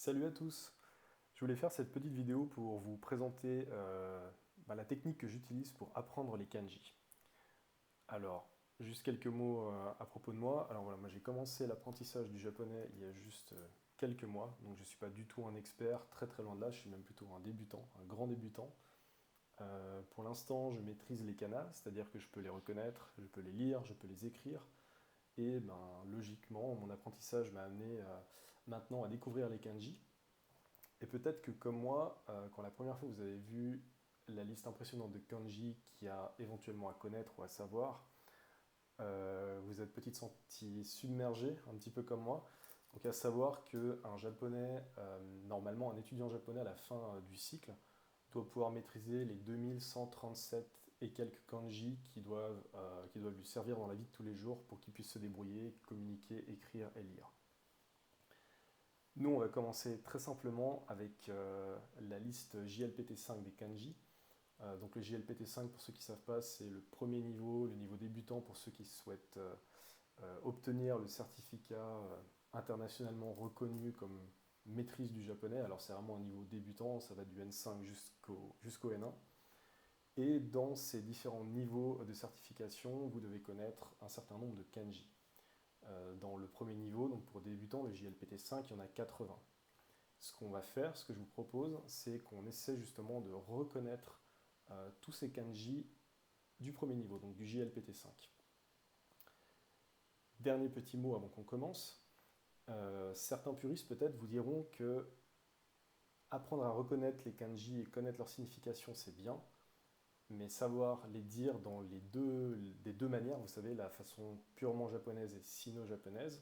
Salut à tous! Je voulais faire cette petite vidéo pour vous présenter la technique que j'utilise pour apprendre les kanji. Alors, juste quelques mots à propos de moi. Alors voilà, moi j'ai commencé l'apprentissage du japonais il y a juste quelques mois, donc je ne suis pas du tout un expert, très très loin de là, je suis même plutôt un débutant, un grand débutant. Pour l'instant, je maîtrise les kanas, c'est-à-dire que je peux les reconnaître, je peux les lire, je peux les écrire, et ben, logiquement, mon apprentissage m'a amené maintenant à découvrir les kanji. Et peut-être que comme moi, quand la première fois vous avez vu la liste impressionnante de kanji qu'il y a éventuellement à connaître ou à savoir, vous êtes peut-être senti submergé, un petit peu comme moi. Donc à savoir qu'un japonais, normalement un étudiant japonais à la fin du cycle, doit pouvoir maîtriser les 2137 et quelques kanji qui doivent lui servir dans la vie de tous les jours pour qu'il puisse se débrouiller, communiquer, écrire et lire. Nous, on va commencer très simplement avec la liste JLPT5 des kanji. Donc le JLPT5, pour ceux qui ne savent pas, c'est le premier niveau, le niveau débutant pour ceux qui souhaitent obtenir le certificat internationalement reconnu comme maîtrise du japonais. Alors c'est vraiment un niveau débutant, ça va du N5 jusqu'au N1. Et dans ces différents niveaux de certification, vous devez connaître un certain nombre de kanji. Dans le premier niveau, donc pour débutants, le JLPT5, il y en a 80. Ce qu'on va faire, ce que je vous propose, c'est qu'on essaie justement de reconnaître tous ces kanji du premier niveau, donc du JLPT5. Dernier petit mot avant qu'on commence. Certains puristes peut-être vous diront que apprendre à reconnaître les kanji et connaître leur signification, c'est bien, mais savoir les dire des deux manières, vous savez, la façon purement japonaise et sino-japonaise,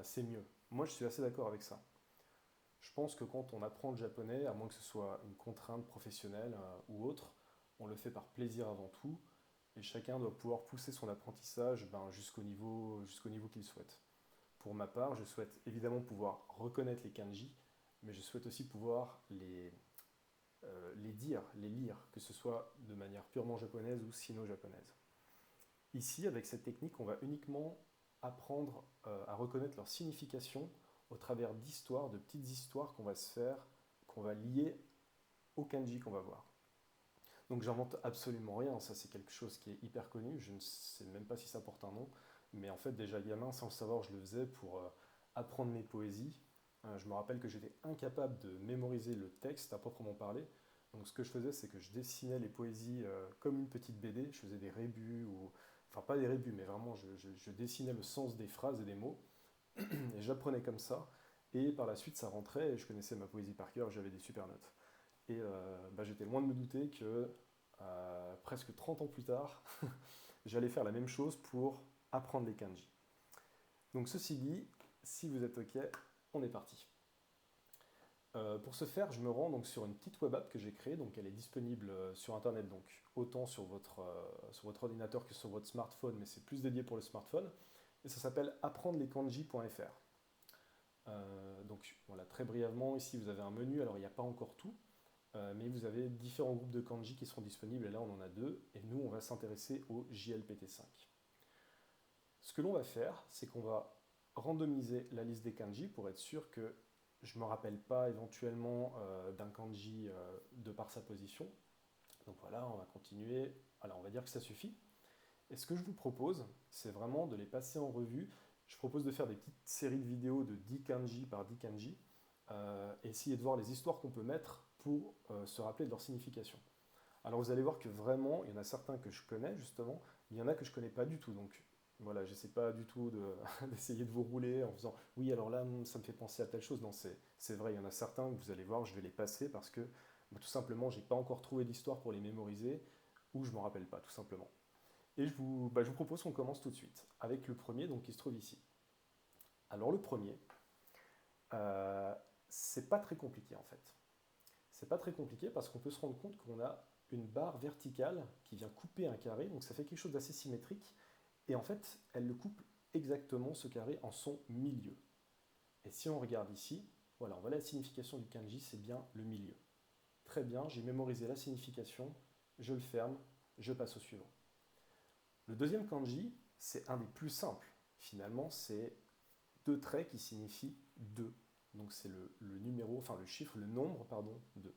c'est mieux. Moi, je suis assez d'accord avec ça. Je pense que quand on apprend le japonais, à moins que ce soit une contrainte professionnelle ou autre, on le fait par plaisir avant tout, et chacun doit pouvoir pousser son apprentissage jusqu'au niveau qu'il souhaite. Pour ma part, je souhaite évidemment pouvoir reconnaître les kanji, mais je souhaite aussi pouvoir les dire, les lire, que ce soit de manière purement japonaise ou sino-japonaise. Ici, avec cette technique, on va uniquement apprendre à reconnaître leur signification au travers d'histoires, de petites histoires qu'on va se faire, qu'on va lier au kanji qu'on va voir. Donc j'invente absolument rien, ça c'est quelque chose qui est hyper connu, je ne sais même pas si ça porte un nom, mais en fait déjà gamin, sans le savoir, je le faisais pour apprendre mes poésies. Je me rappelle que j'étais incapable de mémoriser le texte à proprement parler, donc ce que je faisais c'est que je dessinais les poésies comme une petite BD, je faisais des rébus, enfin pas des rébus, mais vraiment je dessinais le sens des phrases et des mots, et j'apprenais comme ça, et par la suite ça rentrait, et je connaissais ma poésie par cœur, j'avais des super notes. Et j'étais loin de me douter que presque 30 ans plus tard, j'allais faire la même chose pour apprendre les kanji. Donc ceci dit, si vous êtes OK, on est parti. Pour ce faire, je me rends donc sur une petite web app que j'ai créée, donc elle est disponible sur internet, donc autant sur votre ordinateur que sur votre smartphone, mais c'est plus dédié pour le smartphone, et ça s'appelle apprendreleskanji.fr. Donc voilà, très brièvement, ici vous avez un menu, alors il n'y a pas encore tout, mais vous avez différents groupes de kanji qui seront disponibles, et là on en a deux, et nous on va s'intéresser au JLPT5. Ce que l'on va faire, c'est qu'on va randomiser la liste des kanji pour être sûr que je ne me rappelle pas éventuellement d'un kanji de par sa position. Donc voilà, on va continuer. Alors on va dire que ça suffit. Et ce que je vous propose, c'est vraiment de les passer en revue. Je propose de faire des petites séries de vidéos de 10 kanji par 10 kanji, et essayer de voir les histoires qu'on peut mettre pour se rappeler de leur signification. Alors vous allez voir que vraiment, il y en a certains que je connais justement, mais il y en a que je ne connais pas du tout. Donc voilà, j'essaie pas du tout d'essayer de vous rouler en faisant oui, alors là, ça me fait penser à telle chose. Non, c'est vrai, il y en a certains que vous allez voir, je vais les passer parce que tout simplement, j'ai pas encore trouvé d'histoire pour les mémoriser ou je m'en rappelle pas, tout simplement. Et je vous propose qu'on commence tout de suite avec le premier donc, qui se trouve ici. Alors le premier, euh, c'est pas très compliqué en fait. C'est pas très compliqué parce qu'on peut se rendre compte qu'on a une barre verticale qui vient couper un carré, donc ça fait quelque chose d'assez symétrique, et en fait, elle le coupe exactement ce carré en son milieu. Et si on regarde ici, voilà, on voit la signification du kanji, c'est bien le milieu. Très bien, j'ai mémorisé la signification, je le ferme, je passe au suivant. Le deuxième kanji, c'est un des plus simples. Finalement, c'est deux traits qui signifient deux. Donc donc c'est le numéro, enfin le chiffre, le nombre, pardon, 2.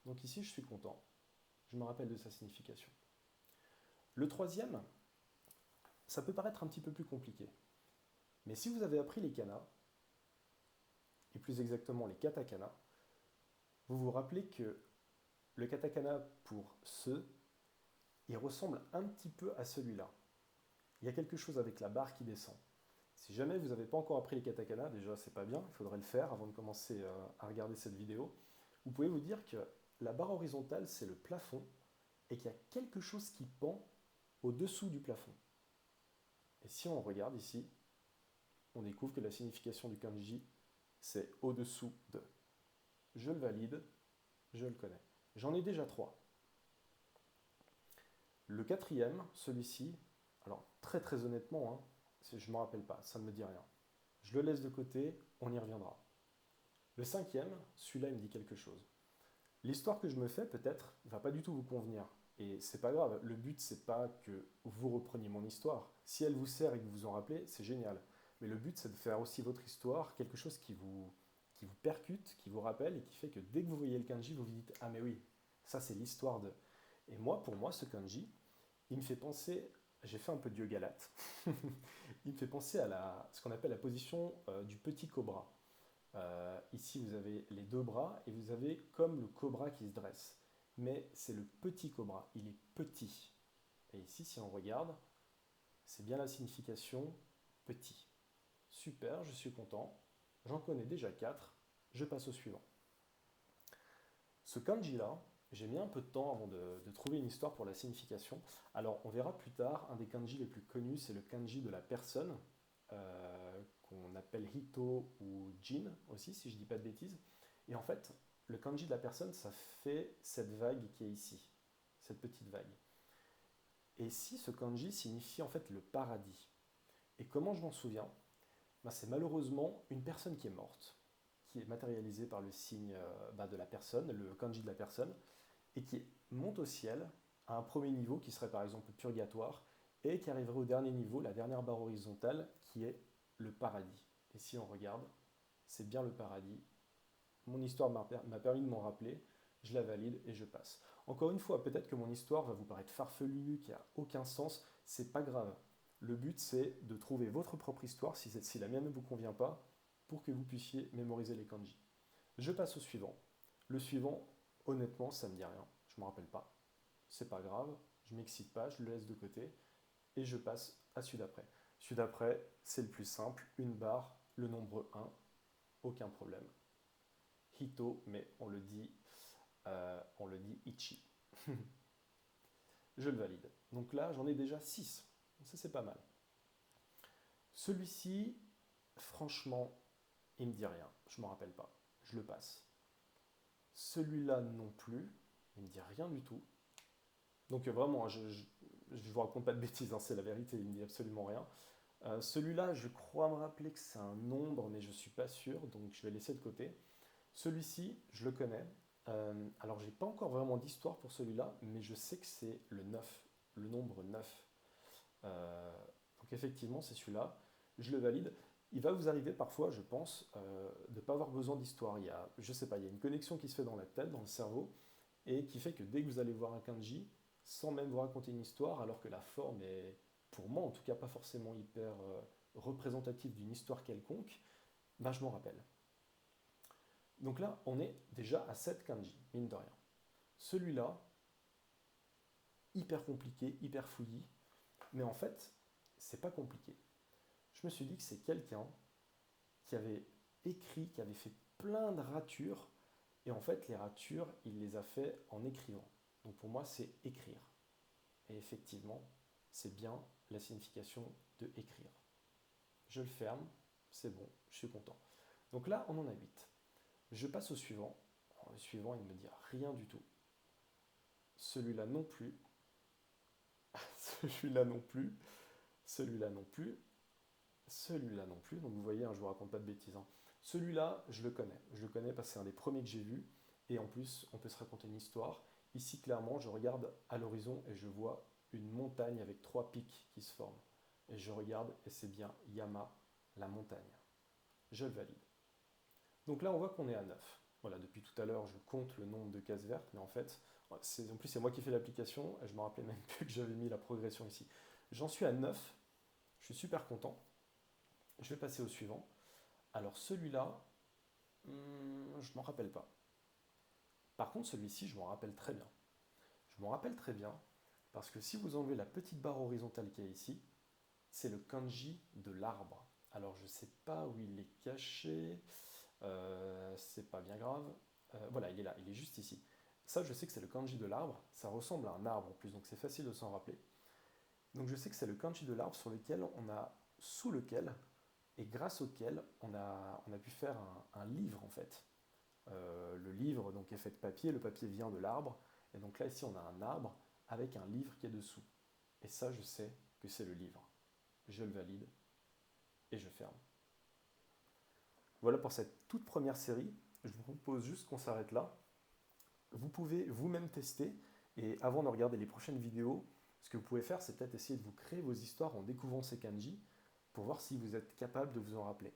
Donc ici, je suis content. Je me rappelle de sa signification. Le troisième, ça peut paraître un petit peu plus compliqué. Mais si vous avez appris les kanas, et plus exactement les katakana, vous vous rappelez que le katakana pour ce, il ressemble un petit peu à celui-là. Il y a quelque chose avec la barre qui descend. Si jamais vous n'avez pas encore appris les katakana, déjà c'est pas bien, il faudrait le faire avant de commencer à regarder cette vidéo. Vous pouvez vous dire que la barre horizontale c'est le plafond et qu'il y a quelque chose qui pend au-dessous du plafond. Et si on regarde ici, on découvre que la signification du kanji c'est au-dessous de. Je le valide, je le connais. J'en ai déjà 3. Le quatrième, celui-ci, alors très honnêtement, je ne me rappelle pas, ça ne me dit rien. Je le laisse de côté, on y reviendra. Le cinquième, celui-là il me dit quelque chose. L'histoire que je me fais peut-être va pas du tout vous convenir. Et c'est pas grave, le but c'est pas que vous repreniez mon histoire. Si elle vous sert et que vous vous en rappelez, c'est génial. Mais le but c'est de faire aussi votre histoire, quelque chose qui vous percute, qui vous rappelle et qui fait que dès que vous voyez le kanji, vous vous dites ah mais oui, ça c'est l'histoire de. Et moi, pour moi, ce kanji, il me fait penser, j'ai fait un peu de yoga galate, il me fait penser à ce qu'on appelle la position du petit cobra. Ici, vous avez les deux bras et vous avez comme le cobra qui se dresse. Mais c'est le petit cobra, il est petit. Et ici, si on regarde, c'est bien la signification petit. Super, je suis content. J'en connais déjà 4. Je passe au suivant. Ce kanji-là, j'ai mis un peu de temps avant de trouver une histoire pour la signification. Alors, on verra plus tard, un des kanji les plus connus, c'est le kanji de la personne, qu'on appelle Hito ou Jin aussi, si je ne dis pas de bêtises. Et en fait, le kanji de la personne, ça fait cette vague qui est ici, cette petite vague. Et ici, ce kanji signifie en fait le paradis. Et comment je m'en souviens? C'est malheureusement une personne qui est morte, qui est matérialisée par le signe de la personne, le kanji de la personne, et qui monte au ciel à un premier niveau qui serait par exemple le purgatoire, et qui arriverait au dernier niveau, la dernière barre horizontale, qui est le paradis. Et si on regarde, c'est bien le paradis. Mon histoire m'a permis de m'en rappeler, je la valide et je passe. Encore une fois, peut-être que mon histoire va vous paraître farfelue, qui n'a aucun sens, c'est pas grave. Le but c'est de trouver votre propre histoire, si la mienne ne vous convient pas, pour que vous puissiez mémoriser les kanji. Je passe au suivant. Le suivant, honnêtement, ça me dit rien, je ne me rappelle pas. C'est pas grave, je m'excite pas, je le laisse de côté et je passe à celui d'après. Celui d'après, c'est le plus simple, une barre, le nombre 1, aucun problème. Hito, mais on le dit Ichi. Je le valide. Donc là, j'en ai déjà 6. Ça, c'est pas mal. Celui-ci, franchement, il me dit rien. Je ne me rappelle pas. Je le passe. Celui-là non plus. Il me dit rien du tout. Donc vraiment, je ne vous raconte pas de bêtises, c'est la vérité, il me dit absolument rien. Celui-là, je crois me rappeler que c'est un nombre, mais je ne suis pas sûr, donc je vais laisser de côté. Celui-ci, je le connais. Alors, j'ai pas encore vraiment d'histoire pour celui-là, mais je sais que c'est le 9, le nombre 9. Donc, effectivement, c'est celui-là. Je le valide. Il va vous arriver parfois, je pense, de ne pas avoir besoin d'histoire. Je sais pas, il y a une connexion qui se fait dans la tête, dans le cerveau, et qui fait que dès que vous allez voir un kanji, sans même vous raconter une histoire, alors que la forme est, pour moi en tout cas, pas forcément hyper représentative d'une histoire quelconque, je m'en rappelle. Donc là, on est déjà à 7 kanji, mine de rien. Celui-là, hyper compliqué, hyper fouillis, mais en fait, c'est pas compliqué. Je me suis dit que c'est quelqu'un qui avait écrit, qui avait fait plein de ratures, et en fait, les ratures, il les a fait en écrivant. Donc pour moi, c'est écrire. Et effectivement, c'est bien la signification de écrire. Je le ferme, c'est bon, je suis content. Donc là, on en a 8. Je passe au suivant. Le suivant, il ne me dit rien du tout. Celui-là non plus. Celui-là non plus. Celui-là non plus. Celui-là non plus. Donc vous voyez, je ne vous raconte pas de bêtises. Celui-là, je le connais. Je le connais parce que c'est un des premiers que j'ai vu. Et en plus, on peut se raconter une histoire. Ici, clairement, je regarde à l'horizon et je vois une montagne avec 3 pics qui se forment. Et je regarde et c'est bien Yama, la montagne. Je le valide. Donc là, on voit qu'on est à 9. Voilà, depuis tout à l'heure, je compte le nombre de cases vertes, mais en fait, en plus, c'est moi qui fais l'application, et je me rappelais même plus que j'avais mis la progression ici. J'en suis à 9, je suis super content. Je vais passer au suivant. Alors celui-là, je m'en rappelle pas. Par contre, celui-ci, je m'en rappelle très bien. Je m'en rappelle très bien parce que si vous enlevez la petite barre horizontale qu'il y a ici, c'est le kanji de l'arbre. Alors je ne sais pas où il est caché, c'est pas bien grave. Voilà, il est là, il est juste ici. Ça, je sais que c'est le kanji de l'arbre. Ça ressemble à un arbre en plus, donc c'est facile de s'en rappeler. Donc je sais que c'est le kanji de l'arbre sur lequel on a, sous lequel, et grâce auquel on a pu faire un livre en fait. Le livre donc, est fait de papier, le papier vient de l'arbre, et donc là ici on a un arbre avec un livre qui est dessous. Et ça je sais que c'est le livre. Je le valide et je ferme. Voilà pour cette toute première série. Je vous propose juste qu'on s'arrête là. Vous pouvez vous-même tester, et avant de regarder les prochaines vidéos, ce que vous pouvez faire, c'est peut-être essayer de vous créer vos histoires en découvrant ces kanji pour voir si vous êtes capable de vous en rappeler.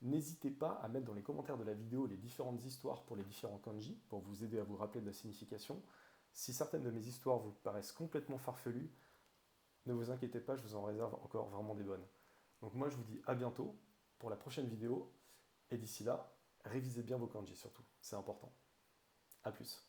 N'hésitez pas à mettre dans les commentaires de la vidéo les différentes histoires pour les différents kanji, pour vous aider à vous rappeler de la signification. Si certaines de mes histoires vous paraissent complètement farfelues, ne vous inquiétez pas, je vous en réserve encore vraiment des bonnes. Donc moi je vous dis à bientôt pour la prochaine vidéo, et d'ici là, révisez bien vos kanji surtout, c'est important. A plus.